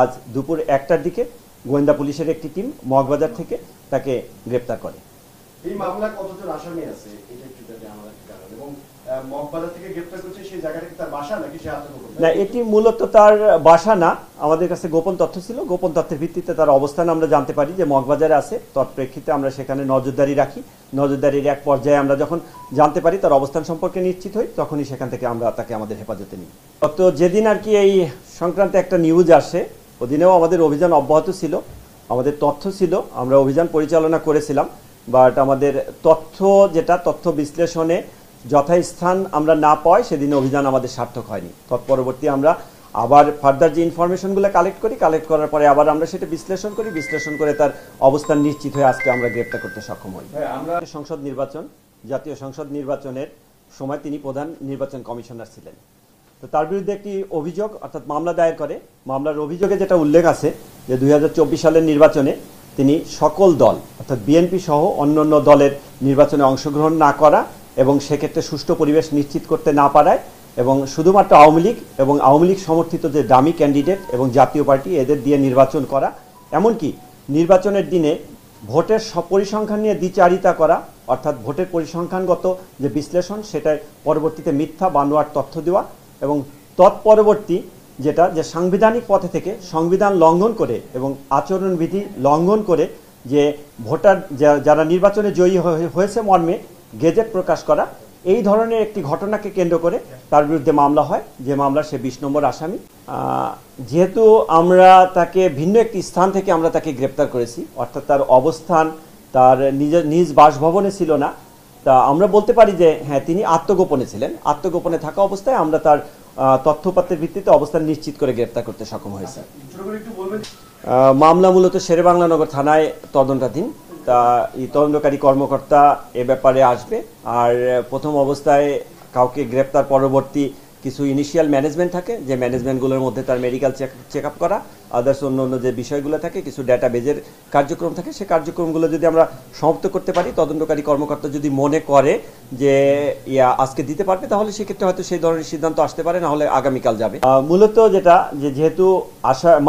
আজ দুপুর 1টার দিকে গোয়েন্দা পুলিশের একটি টিম মগবাজার থেকে তাকে গ্রেপ্তার করে। এই মামলা কতজন আসামি আছে এটা একটু যদি আমাদের জানান, এবং মগবাজার থেকে গ্রেপ্তার করছে সেই জায়গাটা কি তার বাসা নাকি সে আত্মগোপন? না, এটি মূলত তার বাসা না, আমাদের কাছে গোপন তথ্য ছিল। গোপন তথ্যের ভিত্তিতে তার অবস্থান আমরা জানতে পারি যে মগবাজারে আছে। তৎপ্রেক্ষিতে আমরা সেখানে নজরদারি রাখি। নজরদারির এক পর্যায়ে আমরা যখন জানতে পারি তার অবস্থান সম্পর্কে নিশ্চিত হই, তখনই সেখান থেকে আমরা তাকে আমাদের হেফাজতে নিই। তো যেদিন আর কি এই সংক্রান্ত একটা নিউজ আসে, ওদিনেও আমাদের অভিযান অব্যাহত ছিল, আমাদের তথ্য ছিল, আমরা অভিযান পরিচালনা করেছিলাম। বাট আমাদের তথ্য বিশ্লেষণে যথাস্থান আমরা না পাই, সেদিন অভিযান আমাদের সার্থক হয়নি। তৎপরবর্তী আমরা আবার ফার্দার যে ইনফরমেশনগুলো কালেক্ট করার পরে আবার আমরা সেটা বিশ্লেষণ করে তার অবস্থান নিশ্চিত হয়ে আজকে আমরা গ্রেপ্তার করতে সক্ষম হই। আমরা জাতীয় সংসদ নির্বাচনের সময় তিনি প্রধান নির্বাচন কমিশনার ছিলেন। তো তার বিরুদ্ধে একটি অভিযোগ অর্থাৎ মামলা দায়ের করে। মামলার অভিযোগে যেটা উল্লেখ আছে যে 2024 সালের নির্বাচনে তিনি সকল দল অর্থাৎ বিএনপি সহ অন্যান্য দলের নির্বাচনে অংশগ্রহণ না করা এবং সেক্ষেত্রে সুষ্ঠু পরিবেশ নিশ্চিত করতে না পারায়, এবং শুধুমাত্র আওয়ামী লীগ এবং আওয়ামী লীগ সমর্থিত যে দামি ক্যান্ডিডেট এবং জাতীয় পার্টি এদের দিয়ে নির্বাচন করা, এমনকি নির্বাচনের দিনে ভোটের পরিসংখ্যান নিয়ে দ্বিচারিতা করা, অর্থাৎ ভোটের পরিসংখ্যানগত যে বিশ্লেষণ সেটার পরবর্তীতে মিথ্যা বানোয়ার তথ্য দেওয়া, এবং তৎপরবর্তী যে সাংবিধানিক পথে থেকে সংবিধান লঙ্ঘন করে এবং আচরণবিধি লঙ্ঘন করে যে ভোটার যারা নির্বাচনে জয়ী হয়েছে মর্মে গেজেট প্রকাশ করা, এই ধরনের একটি ঘটনাকে কেন্দ্র করে তার বিরুদ্ধে মামলা হয়, যে মামলার সে 20 নম্বর আসামি। যেহেতু আমরা তাকে ভিন্ন একটি স্থান থেকে আমরা তাকে গ্রেপ্তার করেছি, অর্থাৎ তার অবস্থান তার নিজ বাসভবনে ছিল না, তা আমরা বলতে পারি যে হ্যাঁ, তিনি আত্মগোপনে ছিলেন। আত্মগোপনে থাকা অবস্থায় আমরা তার তথ্যপাত্রের ভিত্তিতে অবস্থান নিশ্চিত করে গ্রেপ্তার করতে সক্ষম হয়েছে। মামলা মূলত শেরেবাংলানগর থানায় তদন্তাধীন। তা এই তদন্তকারী কর্মকর্তা এ ব্যাপারে আসবে। আর প্রথম অবস্থায় কাউকে গ্রেপ্তার পরবর্তী কিছু ইনিশিয়াল ম্যানেজমেন্ট থাকে, যে ম্যানেজমেন্টগুলোর মধ্যে তার মেডিকেল চেক আপ করা, আদার্স অন্য যে বিষয়গুলো থাকে, কিছু ডেটাবেজের কার্যক্রম থাকে, সেই কার্যক্রমগুলো যদি আমরা সমাপ্ত করতে পারি, তদন্তকারী কর্মকর্তা যদি মনে করে যে আজকে দিতে পারবে, তাহলে সেক্ষেত্রে হয়তো সেই ধরনের সিদ্ধান্ত আসতে পারে, না হলে আগামীকাল যাবে। মূলত যেহেতু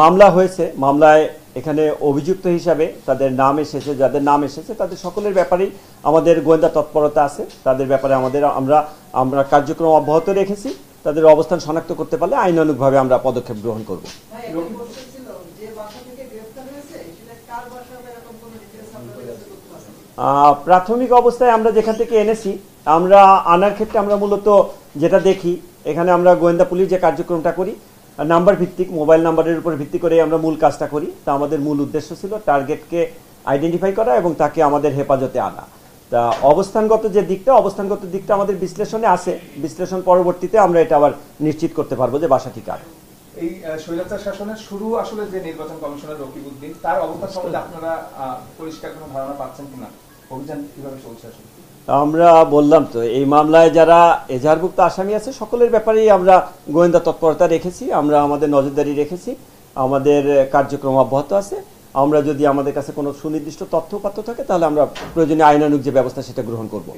মামলা হয়েছে, মামলায় এখানে অভিযুক্ত হিসাবে যাদের নাম এসেছে তাদের সকলের ব্যাপারেই আমাদের গোয়েন্দা তৎপরতা আছে। তাদের ব্যাপারে আমরা কার্যক্রম অব্যাহত রেখেছি। তাদের অবস্থান শনাক্ত করতে পারলে আইনানুগভাবে আমরা পদক্ষেপ গ্রহণ করব। প্রাথমিক অবস্থায় আমরা যেখান থেকে এনেছি, আমরা আনার ক্ষেত্রে আমরা মূলত যেটা দেখি, এখানে আমরা গোয়েন্দা পুলিশ যে কার্যক্রমটা করি নাম্বার ভিত্তিক, মোবাইল নাম্বারের উপর ভিত্তি করে আমরা মূল কাজটা করি। তা আমাদের মূল উদ্দেশ্য ছিল টার্গেটকে আইডেন্টিফাই করা এবং তাকে আমাদের হেফাজতে আনা। তা অবস্থানগত দিকটা আমাদের বিশ্লেষণে আছে। বিশ্লেষণ পরবর্তীতে আমরা এটা আবার নিশ্চিত করতে পারবো যে বাসাটি কার। এই স্বৈরাচার শাসনের শুরু আসলে যে নির্বাচন কমিশনার রকিবউদ্দিন, তার অবস্থা সম্বন্ধে আপনারা পরিষ্কার কোনো ধারণা পাচ্ছেন কিনা? অভিযান কিভাবে চলছে আসলে? আমরা বললাম তো, এই মামলায় যারা এজাহারভুক্ত আসামি আছে সকলের ব্যাপারেই আমরা গোয়েন্দা তৎপরতা রেখেছি, আমরা আমাদের নজরদারি রেখেছি, আমাদের কার্যক্রম অব্যাহত আছে। আমরা যদি আমাদের কাছে কোনো সুনির্দিষ্ট তথ্য উপাত্ত থাকে তাহলে আমরা প্রয়োজনীয় আইনানুগ যে ব্যবস্থা সেটা গ্রহণ করব।